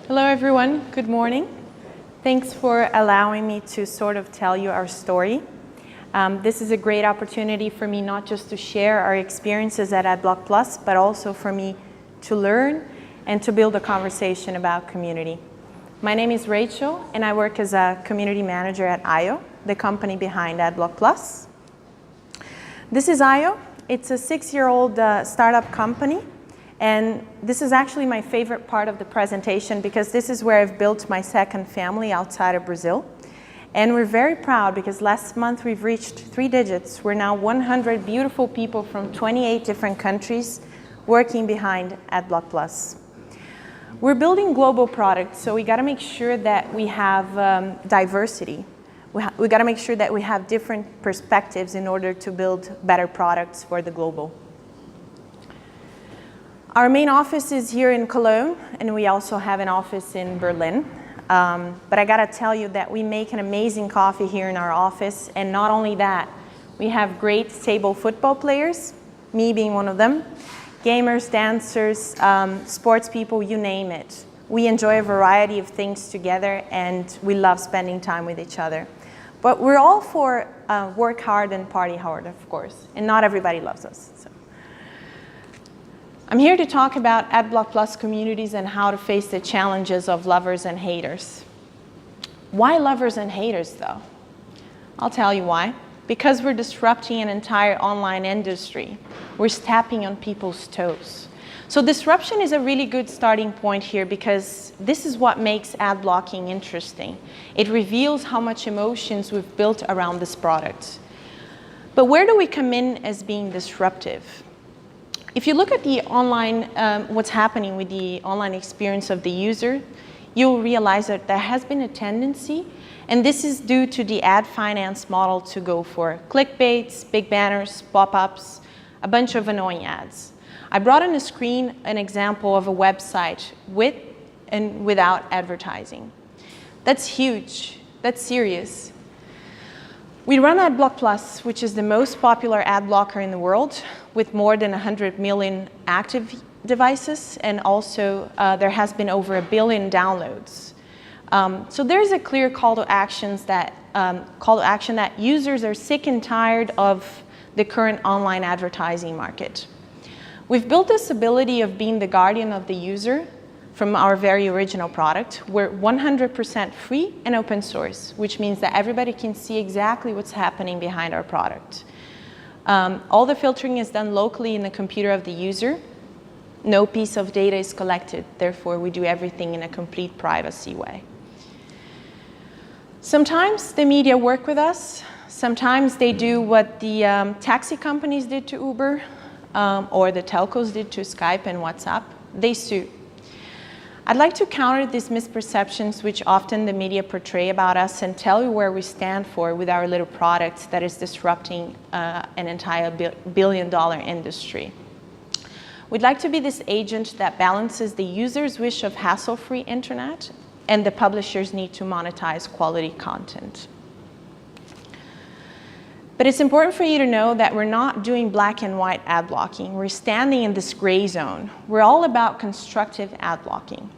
Hello everyone, good morning. Thanks for allowing me to sort of tell you our story. This is a great opportunity for me not just to share our experiences at Adblock Plus, but also for me to learn and to build a conversation about community. My name is Rachel and I work as a community manager at eyeo, the company behind Adblock Plus. This is eyeo. It's a 6-year-old startup company. And this is actually my favorite part of the presentation because this is where I've built my second family outside of Brazil. And we're very proud because last month we've reached 3 digits. We're now 100 beautiful people from 28 different countries working behind Adblock Plus. We're building global products, so we got to make sure that we have diversity. We got to make sure that we have different perspectives in order to build better products for the global. Our main office is here in Cologne, and we also have an office in Berlin. But I gotta tell you that we make an amazing coffee here in our office, and not only that, we have great table football players, me being one of them, gamers, dancers, sports people, you name it. We enjoy a variety of things together, and we love spending time with each other. But we're all for work hard and party hard, of course, and not everybody loves us. So. I'm here to talk about Adblock Plus communities and how to face the challenges of lovers and haters. Why lovers and haters, though? I'll tell you why. Because we're disrupting an entire online industry. We're stepping on people's toes. So disruption is a really good starting point here because this is what makes ad blocking interesting. It reveals how much emotions we've built around this product. But where do we come in as being disruptive? If you look at the online, what's happening with the online experience of the user, you'll realize that there has been a tendency, and this is due to the ad finance model, to go for clickbaits, big banners, pop-ups, a bunch of annoying ads. I brought on the screen an example of a website with and without advertising. That's huge. That's serious. We run Adblock Plus, which is the most popular ad blocker in the world, with more than 100 million active devices, and also there has been over 1 billion downloads. So there's a clear call to action that users are sick and tired of the current online advertising market. We've built this ability of being the guardian of the user from our very original product. We're 100% free and open source, which means that everybody can see exactly what's happening behind our product. All the filtering is done locally in the computer of the user. No piece of data is collected. Therefore, we do everything in a complete privacy way. Sometimes the media work with us. Sometimes they do what the taxi companies did to Uber or the telcos did to Skype and WhatsApp. They sue. I'd like to counter these misperceptions which often the media portray about us and tell you where we stand for with our little product that is disrupting an entire billion-dollar industry. We'd like to be this agent that balances the user's wish of hassle-free internet and the publisher's need to monetize quality content. But it's important for you to know that we're not doing black and white ad blocking. We're standing in this gray zone. We're all about constructive ad blocking.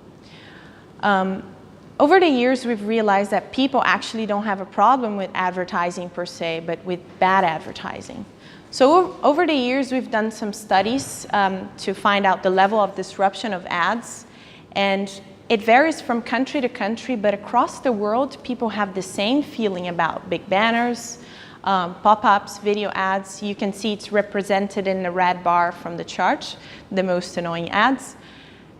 Over the years, we've realized that people actually don't have a problem with advertising per se, but with bad advertising. So over the years, we've done some studies to find out the level of disruption of ads. And it varies from country to country, but across the world, people have the same feeling about big banners, pop-ups, video ads. You can see it's represented in the red bar from the chart, the most annoying ads.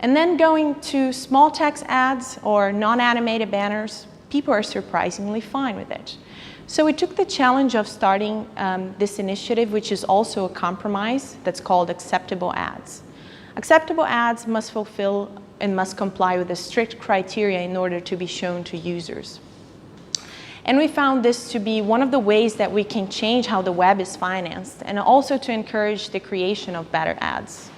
And then going to small text ads or non-animated banners, people are surprisingly fine with it. So we took the challenge of starting this initiative, which is also a compromise, that's called acceptable ads. Acceptable ads must fulfill and must comply with the strict criteria in order to be shown to users. And we found this to be one of the ways that we can change how the web is financed and also to encourage the creation of better ads.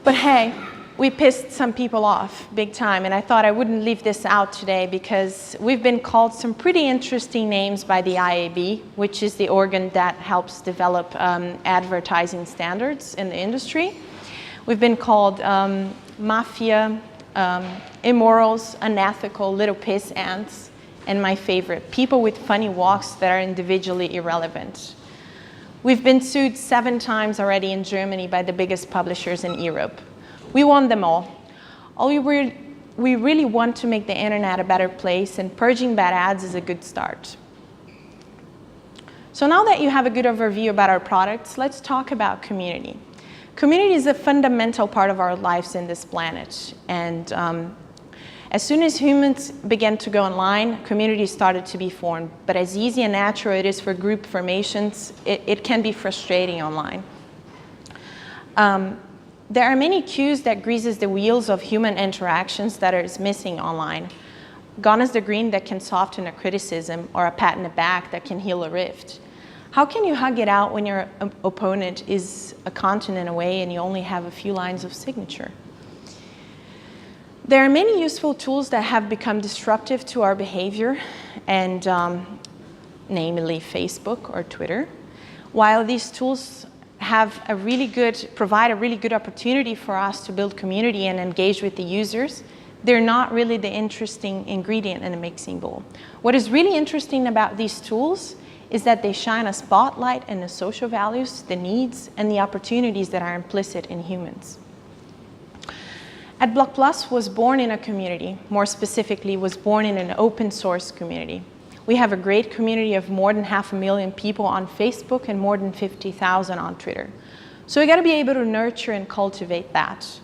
But hey, we pissed some people off big time, and I thought I wouldn't leave this out today because we've been called some pretty interesting names by the IAB, which is the organ that helps develop advertising standards in the industry. We've been called mafia, immorals, unethical, little piss ants, and my favorite, people with funny walks that are individually irrelevant. We've been sued 7 times already in Germany by the biggest publishers in Europe. We won them all. We really want to make the internet a better place, and purging bad ads is a good start. So now that you have a good overview about our products, let's talk about community. Community is a fundamental part of our lives in this planet. And as soon as humans began to go online, communities started to be formed. But as easy and natural it is for group formations, it can be frustrating online. There are many cues that greases the wheels of human interactions that is missing online. Gone is the green that can soften a criticism, or a pat in the back that can heal a rift. How can you hug it out when your opponent is a continent away and you only have a few lines of signature? There are many useful tools that have become disruptive to our behavior, and namely Facebook or Twitter. While these tools provide a really good opportunity for us to build community and engage with the users, they're not really the interesting ingredient in the mixing bowl. What is really interesting about these tools is that they shine a spotlight on the social values, the needs, and the opportunities that are implicit in humans. Adblock Plus was born in a community, more specifically was born in an open source community. We have a great community of more than 500,000 people on Facebook and more than 50,000 on Twitter. So we got to be able to nurture and cultivate that.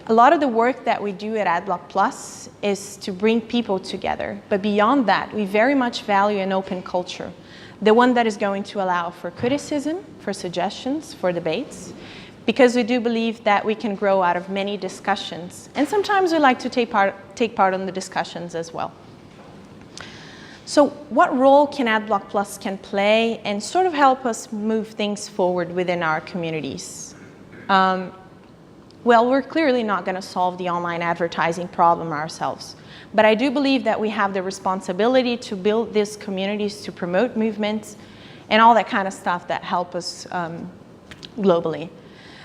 A lot of the work that we do at Adblock Plus is to bring people together. But beyond that, we very much value an open culture. The one that is going to allow for criticism, for suggestions, for debates, because we do believe that we can grow out of many discussions. And sometimes we like to take part in the discussions as well. So what role can Adblock Plus play and sort of help us move things forward within our communities? Well, we're clearly not going to solve the online advertising problem ourselves. But I do believe that we have the responsibility to build these communities, to promote movements, and all that kind of stuff that help us globally.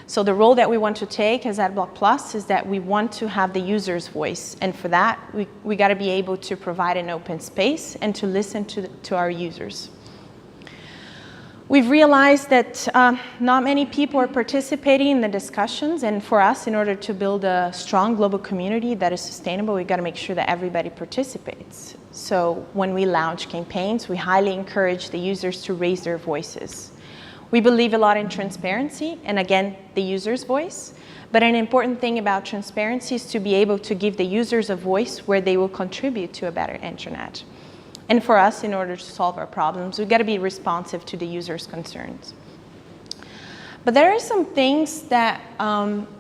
So the role that we want to take as Adblock Plus is that we want to have the user's voice. And for that, we got to be able to provide an open space and to listen to our users. We've realized that not many people are participating in the discussions, and for us, in order to build a strong global community that is sustainable, we've got to make sure that everybody participates. So when we launch campaigns, we highly encourage the users to raise their voices. We believe a lot in transparency, and again, the user's voice. But an important thing about transparency is to be able to give the users a voice where they will contribute to a better internet. And for us, in order to solve our problems, we've got to be responsive to the user's concerns. But there are some things that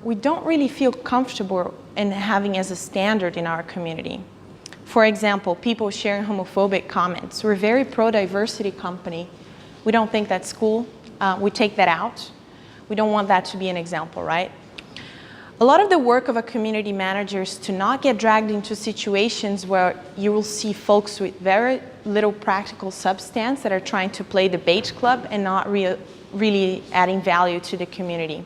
we don't really feel comfortable in having as a standard in our community. For example, people sharing homophobic comments. We're a very pro-diversity company. We don't think that's cool. We take that out. We don't want that to be an example, right? A lot of the work of a community manager is to not get dragged into situations where you will see folks with very little practical substance that are trying to play the bait club and not really adding value to the community.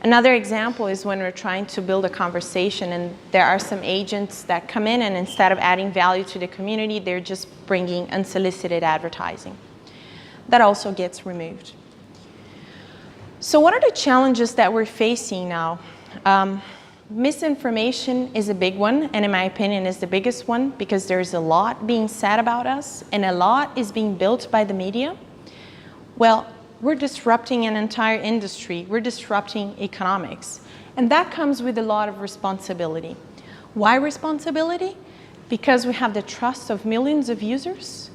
Another example is when we're trying to build a conversation and there are some agents that come in and instead of adding value to the community, they're just bringing unsolicited advertising. That also gets removed. So what are the challenges that we're facing now? Misinformation is a big one, and in my opinion is the biggest one, because there's a lot being said about us and a lot is being built by the media. Well, we're disrupting an entire industry. We're disrupting economics. And that comes with a lot of responsibility. Why responsibility? Because we have the trust of millions of users,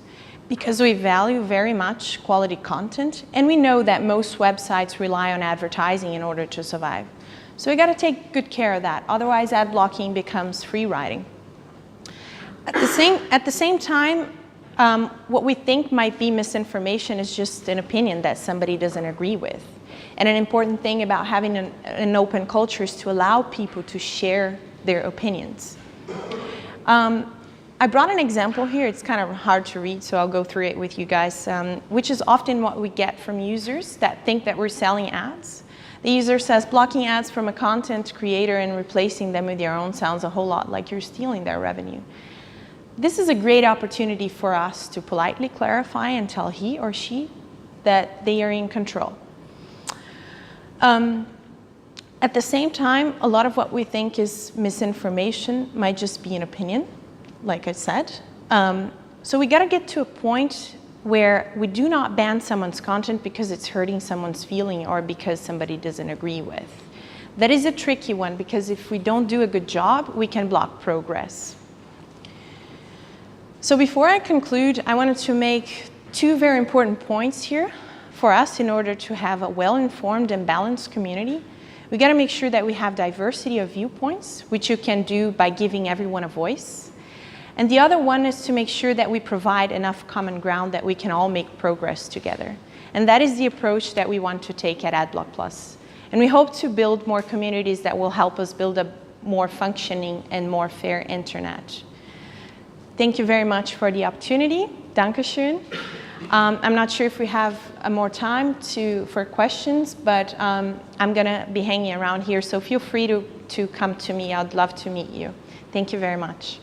because we value very much quality content, and we know that most websites rely on advertising in order to survive. So we got to take good care of that. Otherwise, ad blocking becomes free riding. At the same time, what we think might be misinformation is just an opinion that somebody doesn't agree with. And an important thing about having an open culture is to allow people to share their opinions. I brought an example here. It's kind of hard to read, so I'll go through it with you guys, which is often what we get from users that think that we're selling ads. The user says blocking ads from a content creator and replacing them with your own sounds a whole lot like you're stealing their revenue. This is a great opportunity for us to politely clarify and tell he or she that they are in control. At the same time, a lot of what we think is misinformation might just be an opinion, like I said. So we got to get to a point where we do not ban someone's content because it's hurting someone's feeling or because somebody doesn't agree with. That is a tricky one, because if we don't do a good job, we can block progress. So before I conclude, I wanted to make two very important points here for us in order to have a well-informed and balanced community. We got to make sure that we have diversity of viewpoints, which you can do by giving everyone a voice. And the other one is to make sure that we provide enough common ground that we can all make progress together. And that is the approach that we want to take at Adblock Plus. And we hope to build more communities that will help us build a more functioning and more fair internet. Thank you very much for the opportunity. Dankeschön. I'm not sure if we have more time for questions, but I'm going to be hanging around here, so feel free to come to me. I'd love to meet you. Thank you very much.